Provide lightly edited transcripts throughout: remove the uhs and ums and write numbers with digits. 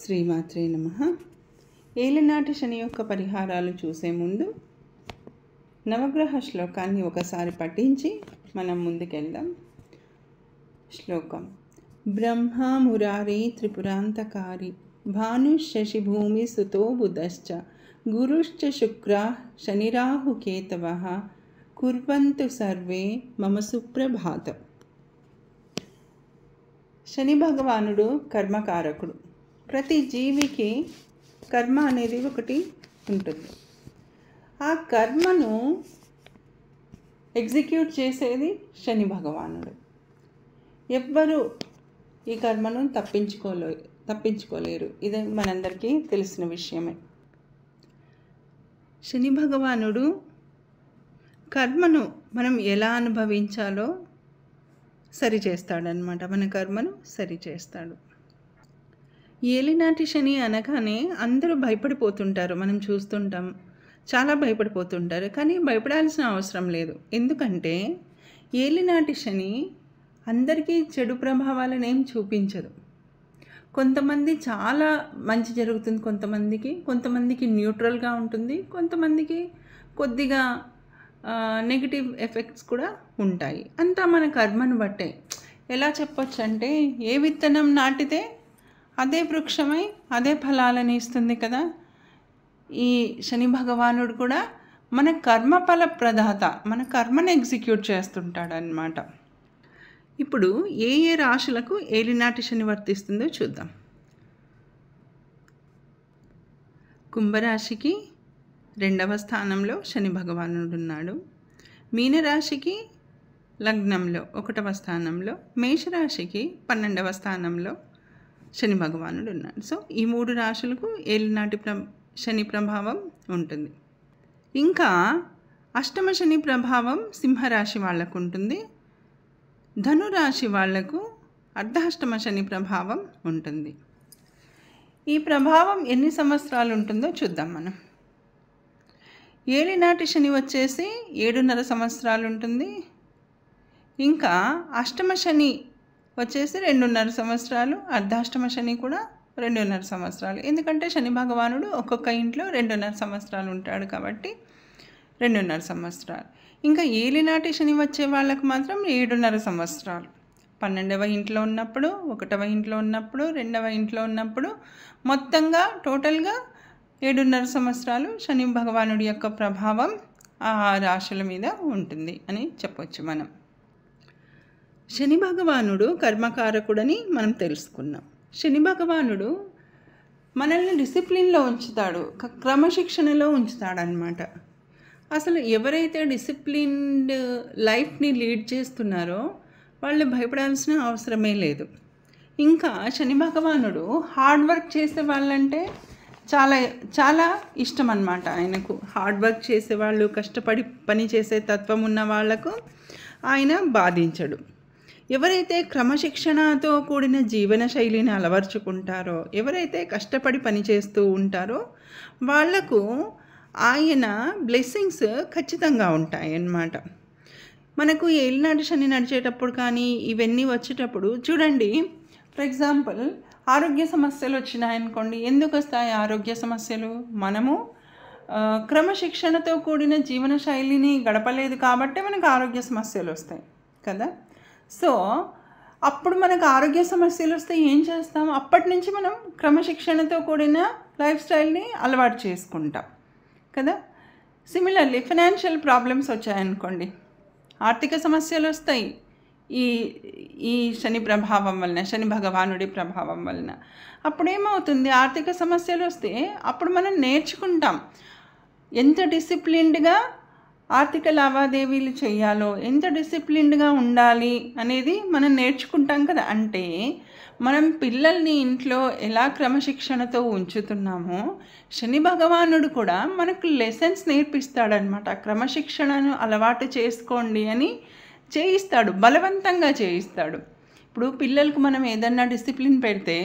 శ్రీమాత్రే నమః. ఏలినాటి శని యొక్క పరిహారాలు చూసే ముందు నవగ్రహ శ్లోకాన్ని ఒకసారి పఠించి మనం ముందుకెళ్దాం. శ్లోకం: బ్రహ్మ మురారి త్రిపురాంతకారి భానుశశి భూమి సుతో బుధశ్చ గురుశ్చ శుక్ర శనిరాహు కేతవః కుర్వంతు సర్వే మమ సుప్రభాతం. శని భగవానుడు కర్మకారకుడు. ప్రతి జీవికి కర్మ అనేది ఒకటి ఉంటుంది. ఆ కర్మను ఎగ్జిక్యూట్ చేసేది భగవానుడు. ఎవ్వరూ ఈ కర్మను తప్పించుకోలేరు. ఇది మనందరికీ తెలిసిన విషయమే. శని భగవానుడు కర్మను మనం ఎలా అనుభవించాలో సరిచేస్తాడనమాట. మన కర్మను సరిచేస్తాడు. ఏలినాటి శని అనగానే అందరూ భయపడిపోతుంటారు. మనం చూస్తుంటాం, చాలా భయపడిపోతుంటారు. కానీ భయపడాల్సిన అవసరం లేదు. ఎందుకంటే ఏలినాటి శని అందరికీ చెడు ప్రభావాలను ఏం చూపించదు. కొంతమంది చాలా మంచి జరుగుతుంది, కొంతమందికి న్యూట్రల్గా ఉంటుంది, కొంతమందికి కొద్దిగా నెగిటివ్ ఎఫెక్ట్స్ కూడా ఉంటాయి. అంతా మన కర్మను బట్టే. ఎలా చెప్పొచ్చు అంటే, ఏ విత్తనం నాటితే అదే వృక్షమై అదే ఫలాలను ఇస్తుంది కదా. ఈ శని భగవానుడు కూడా మన కర్మఫల ప్రదాత, మన కర్మను ఎగ్జిక్యూట్ చేస్తుంటాడనమాట. ఇప్పుడు ఏ రాశులకు ఏలినాటి శని వర్తిస్తుందో చూద్దాం. కుంభరాశికి 2వ స్థానంలో శని భగవానుడు ఉన్నాడు. మీనరాశికి లగ్నంలో 1వ స్థానంలో, మేషరాశికి 12వ స్థానంలో శని భగవానుడు ఉన్నాడు. సో ఈ 3 రాశులకు ఏలినాటి శని ప్రభావం ఉంటుంది. ఇంకా అష్టమ శని ప్రభావం సింహరాశి వాళ్ళకు ఉంటుంది. ధనురాశి వాళ్లకు అర్ధాష్టమ శని ప్రభావం ఉంటుంది. ఈ ప్రభావం ఎన్ని సంవత్సరాలు ఉంటుందో చూద్దాం మనం. ఏలినాటి శని వచ్చేసి 7.5 సంవత్సరాలు ఉంటుంది. ఇంకా అష్టమ శని వచ్చేసి 2.5 సంవత్సరాలు, అర్ధాష్టమ శని కూడా 2.5 సంవత్సరాలు. ఎందుకంటే శని భగవానుడు ఒక్కొక్క ఇంట్లో 2.5 సంవత్సరాలు ఉంటాడు కాబట్టి 2.5 సంవత్సరాలు. ఇంకా ఏలినాటి శని వచ్చే వాళ్ళకు మాత్రం 7.5 సంవత్సరాలు. 12వ ఇంట్లో ఉన్నప్పుడు, 1వ ఇంట్లో ఉన్నప్పుడు, 2వ ఇంట్లో ఉన్నప్పుడు మొత్తంగా టోటల్గా 7.5 సంవత్సరాలు శని భగవానుడి యొక్క ప్రభావం ఆ రాశుల మీద ఉంటుంది అని చెప్పొచ్చు మనం. శని భగవానుడు కర్మకారకుడని మనం తెలుసుకున్నాం. శని భగవానుడు మనల్ని డిసిప్లిన్లో ఉంచుతాడు, క్రమశిక్షణలో ఉంచుతాడనమాట. అసలు ఎవరైతే డిసిప్లిన్డ్ లైఫ్ని లీడ్ చేస్తున్నారో వాళ్ళు భయపడాల్సిన అవసరమే లేదు. ఇంకా శని భగవానుడు హార్డ్ వర్క్ చేసే వాళ్ళంటే చాలా చాలా ఇష్టం అన్నమాట. ఆయనకు హార్డ్ వర్క్ చేసేవాళ్ళు, కష్టపడి పని చేసే తత్వం ఉన్న వాళ్లకు ఆయన బాధించడు. ఎవరైతే క్రమశిక్షణతో కూడిన జీవన శైలిని అలవర్చుకుంటారో, ఎవరైతే కష్టపడి పని చేస్తూ ఉంటారో వాళ్లకు ఆయన బ్లెస్సింగ్స్ ఖచ్చితంగా ఉంటాయి అన్నమాట. మనకు ఏలినాటి శని నడిచేటప్పుడు కానీ ఇవన్నీ వచ్చేటప్పుడు చూడండి, ఫర్ ఎగ్జాంపుల్ ఆరోగ్య సమస్యలు వచ్చినాయనుకోండి. ఎందుకు వస్తాయి ఆరోగ్య సమస్యలు? మనము క్రమశిక్షణతో కూడిన జీవన శైలిని గడపలేదు కాబట్టి మనకు ఆరోగ్య సమస్యలు వస్తాయి కదా. సో అప్పుడు మనకు ఆరోగ్య సమస్యలు వస్తే ఏం చేస్తాం? అప్పటి నుంచి మనం క్రమశిక్షణతో కూడిన లైఫ్ స్టైల్ని అలవాటు చేసుకుంటాం కదా. సిమిలర్లీ ఫైనాన్షియల్ ప్రాబ్లమ్స్ వచ్చాయనుకోండి, ఆర్థిక సమస్యలు వస్తాయి ఈ శని ప్రభావం వలన, శని భగవానుడి ప్రభావం వలన. అప్పుడేమవుతుంది? ఆర్థిక సమస్యలు వస్తే అప్పుడు మనం నేర్చుకుంటాం ఎంత డిసిప్లిన్డ్గా ఆర్థిక లావాదేవీలు చేయాలో, ఎంత డిసిప్లిన్డ్గా ఉండాలి అనేది మనం నేర్చుకుంటాం కదా. అంటే మనం పిల్లల్ని ఇంట్లో ఎలా క్రమశిక్షణతో ఉంచుతున్నామో శని భగవానుడు కూడా మనకు లెసన్స్ నేర్పిస్తాడనమాట. క్రమశిక్షణను అలవాటు చేసుకోండి అని చేయిస్తాడు, బలవంతంగా చేయిస్తాడు. ఇప్పుడు పిల్లలకు మనం ఏదన్నా డిసిప్లిన్ పెడితే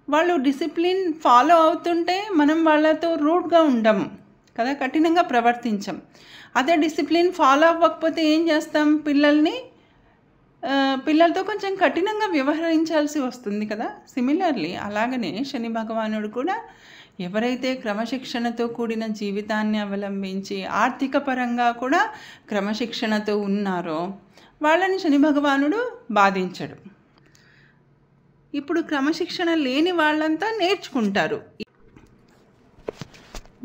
వాళ్ళు డిసిప్లిన్ ఫాలో అవుతుంటే మనం వాళ్ళతో రూడ్గా ఉండము కదా, కఠినంగా ప్రవర్తించం. అదే డిసిప్లిన్ ఫాలో అవ్వకపోతే ఏం చేస్తాం? పిల్లల్ని పిల్లలతో కొంచెం కఠినంగా వ్యవహరించాల్సి వస్తుంది కదా. సిమిలర్లీ అలాగనే శని భగవానుడు కూడా ఎవరైతే క్రమశిక్షణతో కూడిన జీవితాన్ని అవలంబించి ఆర్థిక పరంగా కూడా క్రమశిక్షణతో ఉన్నారో వాళ్ళని శని భగవానుడు బాధించడు. ఇప్పుడు క్రమశిక్షణ లేని వాళ్ళంతా నేర్చుకుంటారు.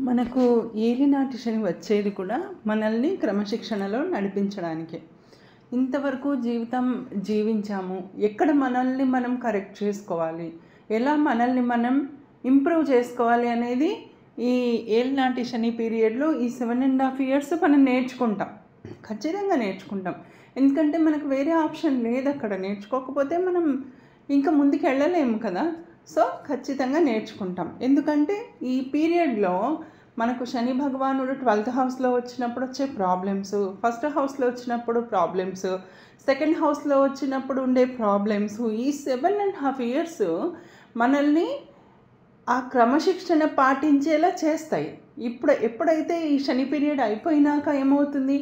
మనకు ఏలినాటి శని వచ్చేది కూడా మనల్ని క్రమశిక్షణలో నడిపించడానికి. ఇంతవరకు జీవితం జీవించాము, ఎక్కడ మనల్ని మనం కరెక్ట్ చేసుకోవాలి, ఎలా మనల్ని మనం ఇంప్రూవ్ చేసుకోవాలి అనేది ఈ ఏలినాటి శని పీరియడ్లో ఈ 7.5 years మనం నేర్చుకుంటాం, ఖచ్చితంగా నేర్చుకుంటాం. ఎందుకంటే మనకు వేరే ఆప్షన్ లేదు. అక్కడ నేర్చుకోకపోతే మనం ఇంకా ముందుకు వెళ్ళలేము కదా. సో ఖచ్చితంగా నేర్చుకుంటాం. ఎందుకంటే ఈ పీరియడ్లో మనకు శని భగవానుడు 12th హౌస్లో వచ్చినప్పుడు వచ్చే ప్రాబ్లమ్స్, ఫస్ట్ హౌస్లో వచ్చినప్పుడు ప్రాబ్లమ్స్, సెకండ్ హౌస్లో వచ్చినప్పుడు ఉండే ప్రాబ్లమ్స్, ఈ 7.5 years మనల్ని ఆ క్రమశిక్షణ పాటించేలా చేస్తాయి. ఎప్పుడైతే ఈ శని పీరియడ్ అయిపోయినాక ఏమవుతుంది,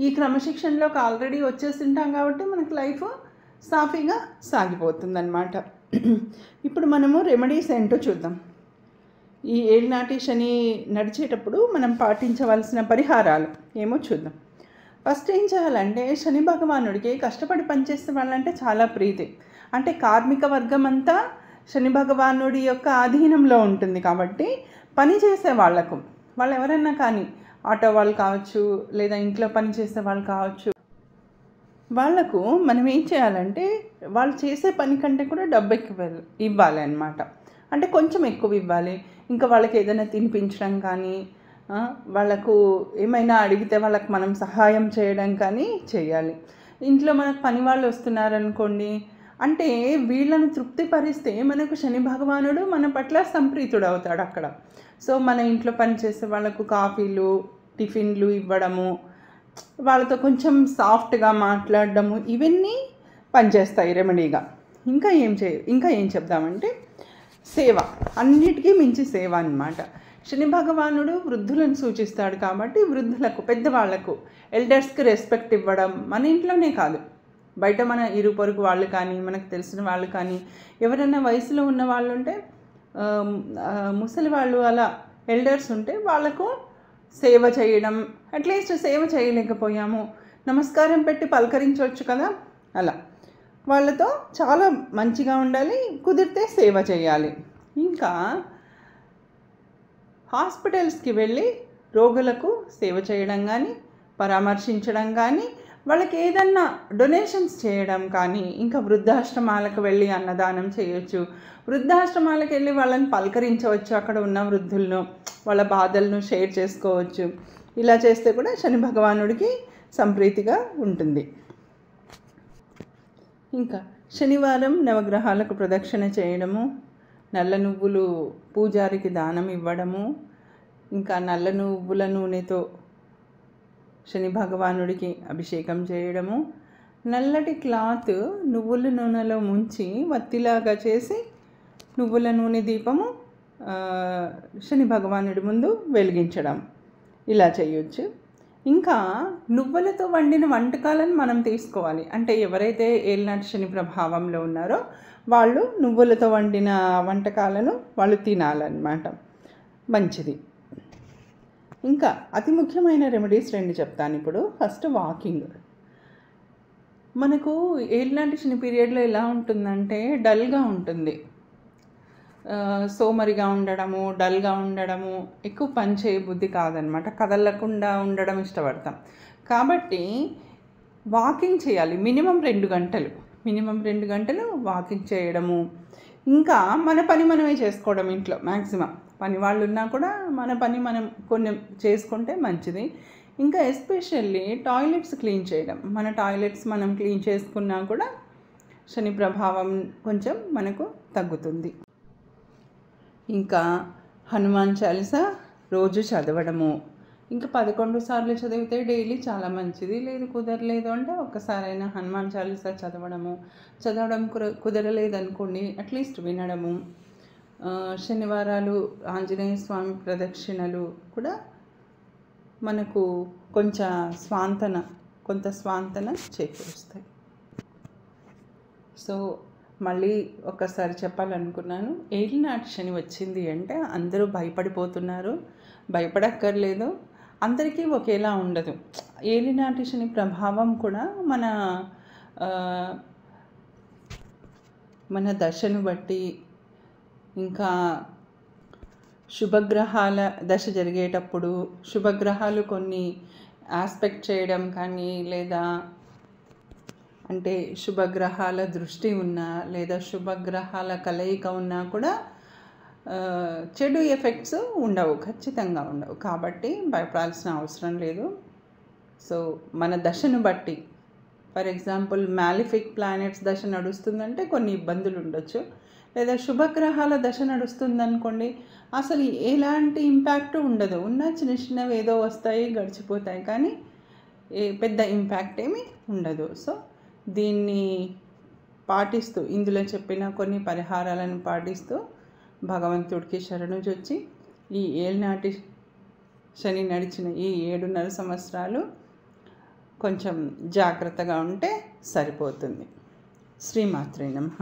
ఈ క్రమశిక్షణలోకి ఆల్రెడీ వచ్చేసింటాం కాబట్టి మనకు లైఫ్ సాఫీగా సాగిపోతుంది అన్నమాట. ఇప్పుడు మనము రెమెడీస్ ఏంటో చూద్దాం. ఈ ఏలినాటి శని నడిచేటప్పుడు మనం పాటించవలసిన పరిహారాలు ఏమో చూద్దాం. ఫస్ట్ ఏం చేయాలంటే, శని భగవానుడికి కష్టపడి పనిచేసే వాళ్ళంటే చాలా ప్రీతి. అంటే కార్మిక వర్గం అంతా శని భగవానుడి యొక్క ఆధీనంలో ఉంటుంది కాబట్టి పని చేసే వాళ్లకు, వాళ్ళు ఎవరైనా కానీ ఆటో వాళ్ళు కావచ్చు, లేదా ఇంట్లో పని చేసే వాళ్ళు కావచ్చు, వాళ్లకు మనం ఏం చేయాలంటే వాళ్ళు చేసే పని కంటే కూడా డబ్బు ఎక్కువ ఇవ్వాలి అన్నమాట. అంటే కొంచెం ఎక్కువ ఇవ్వాలి. ఇంకా వాళ్ళకి ఏదైనా తినిపించడం కానీ, వాళ్ళకు ఏమైనా అడిగితే వాళ్ళకి మనం సహాయం చేయడం కానీ చేయాలి. ఇంట్లో మనకు పని వాళ్ళు వస్తున్నారనుకోండి, అంటే వీళ్ళను తృప్తిపరిస్తే మనకు శని భగవానుడు మన పట్ల సంప్రీతుడు అవుతాడు అక్కడ. సో మన ఇంట్లో పనిచేసే వాళ్ళకు కాఫీలు, టిఫిన్లు ఇవ్వడము, వాళ్ళతో కొంచెం సాఫ్ట్గా మాట్లాడడము, ఇవన్నీ పనిచేస్తాయి రెమెడీగా. ఇంకా ఏం చెప్దామంటే, సేవ, అన్నిటికీ మించి సేవ అన్నమాట. శని భగవానుడు వృద్ధులను సూచిస్తాడు కాబట్టి వృద్ధులకు, పెద్దవాళ్లకు, ఎల్డర్స్కి రెస్పెక్ట్ ఇవ్వడం, మన ఇంట్లోనే కాదు బయట మన ఇరుగు పొరుగు వాళ్ళు కానీ, మనకు తెలిసిన వాళ్ళు కానీ, ఎవరైనా వయసులో ఉన్న వాళ్ళు ఉంటే, ముసలి వాళ్ళు అలా ఎల్డర్స్ ఉంటే వాళ్ళకు సేవ చేయడం. అట్లీస్ట్ సేవ చేయలేకపోయాము, నమస్కారం పెట్టి పలకరించవచ్చు కదా, అలా వాళ్ళతో చాలా మంచిగా ఉండాలి. కుదిరితే సేవ చేయాలి. ఇంకా హాస్పిటల్స్కి వెళ్ళి రోగులకు సేవ చేయడం కానీ, పరామర్శించడం కానీ, వాళ్ళకి ఏదన్నా డొనేషన్స్ చేయడం కానీ, ఇంకా వృద్ధాశ్రమాలకు వెళ్ళి అన్నదానం చేయొచ్చు. వృద్ధాశ్రమాలకు వెళ్ళి వాళ్ళని పలకరించవచ్చు, అక్కడ ఉన్న వృద్ధులను, వాళ్ళ బాధలను షేర్ చేసుకోవచ్చు. ఇలా చేస్తే కూడా శని భగవానుడికి సంప్రీతిగా ఉంటుంది. ఇంకా శనివారం నవగ్రహాలకు ప్రదక్షిణ చేయడము, నల్ల నువ్వులు పూజారికి దానం ఇవ్వడము, ఇంకా నల్ల నువ్వుల నూనెతో శని భగవానుడికి అభిషేకం చేయడము, నల్లటి క్లాత్ నువ్వుల నూనెలో ముంచి వత్తిలాగా చేసి నువ్వుల నూనె దీపము శని భగవానుడి ముందు వెలిగించడం, ఇలా చేయొచ్చు. ఇంకా నువ్వులతో వండిన వంటకాలను మనం తీసుకోవాలి. అంటే ఎవరైతే ఏలినాటి శని ప్రభావంలో ఉన్నారో వాళ్ళు నువ్వులతో వండిన వంటకాలను వాళ్ళు తినాలన్నమాట, మంచిది. ఇంకా అతి ముఖ్యమైన రెమెడీస్ 2 చెప్తాను ఇప్పుడు. First walking. మనకు ఏలినాటి శని పీరియడ్లో ఎలా ఉంటుందంటే డల్గా ఉంటుంది, సోమరిగా ఉండడము, డల్గా ఉండడము, ఎక్కువ పని చేయబుద్ధి కాదనమాట, కదలకుండా ఉండడం ఇష్టపడతాం. కాబట్టి వాకింగ్ చేయాలి. మినిమం 2 గంటలు వాకింగ్ చేయడము. ఇంకా మన పని మనమే చేసుకోవడం. ఇంట్లో మ్యాక్సిమం పని వాళ్ళు ఉన్నా కూడా మన పని మనం కొన్ని చేసుకుంటే మంచిది. ఇంకా ఎస్పెషల్లీ టాయిలెట్స్ క్లీన్ చేయడం. మన టాయిలెట్స్ మనం క్లీన్ చేసుకున్నా కూడా శని ప్రభావం కొంచెం మనకు తగ్గుతుంది. ఇంకా హనుమాన్ చాలీసా రోజు చదవడము. ఇంకా 11 సార్లు చదివితే డైలీ చాలా మంచిది. లేదు కుదరలేదు అంటే ఒక్కసారైనా హనుమాన్ చాలీసా చదవడం కుదరలేదనుకోండి అట్లీస్ట్ వినడము. శనివారాలు ఆంజనేయ స్వామి ప్రదక్షిణలు కూడా మనకు కొంత స్వాంతన చేకూరుస్తాయి. సో మళ్ళీ ఒక్కసారి చెప్పాలనుకున్నాను, ఏలినాటి శని వచ్చింది అంటే అందరూ భయపడిపోతున్నారు. భయపడక్కర్లేదు, అందరికీ ఒకేలా ఉండదు. ఏలినాటి శని ప్రభావం కూడా మన దశను బట్టి, ఇంకా శుభగ్రహాల దశ జరిగేటప్పుడు శుభగ్రహాలు కొన్ని ఆస్పెక్ట్ చేయడం కానీ, లేదా అంటే శుభగ్రహాల దృష్టి ఉన్నా లేదా శుభగ్రహాల కలయిక ఉన్నా కూడా చెడు ఎఫెక్ట్స్ ఉండవు, ఖచ్చితంగా ఉండవు. కాబట్టి భయపడాల్సిన అవసరం లేదు. సో మన దశను బట్టి, ఫర్ ఎగ్జాంపుల్ మ్యాలిఫిక్ ప్లానెట్స్ దశ నడుస్తుందంటే కొన్ని ఇబ్బందులు ఉండొచ్చు, లేదా శుభగ్రహాల దశ నడుస్తుందనుకోండి అసలు ఎలాంటి ఇంపాక్ట్ ఉండదు. ఉన్న చిన్న చిన్నవి ఏదో వస్తాయి గడిచిపోతాయి, కానీ పెద్ద ఇంపాక్ట్ ఏమీ ఉండదు. సో దీన్ని పాటిస్తూ, ఇందులో చెప్పిన కొన్ని పరిహారాలను పాటిస్తూ భగవంతుడికి శరణుజొచ్చి ఈ ఏలినాటి శని నడిచిన ఈ 7.5 సంవత్సరాలు కొంచెం జాగ్రత్తగా ఉంటే సరిపోతుంది. శ్రీమాత్రే నమః.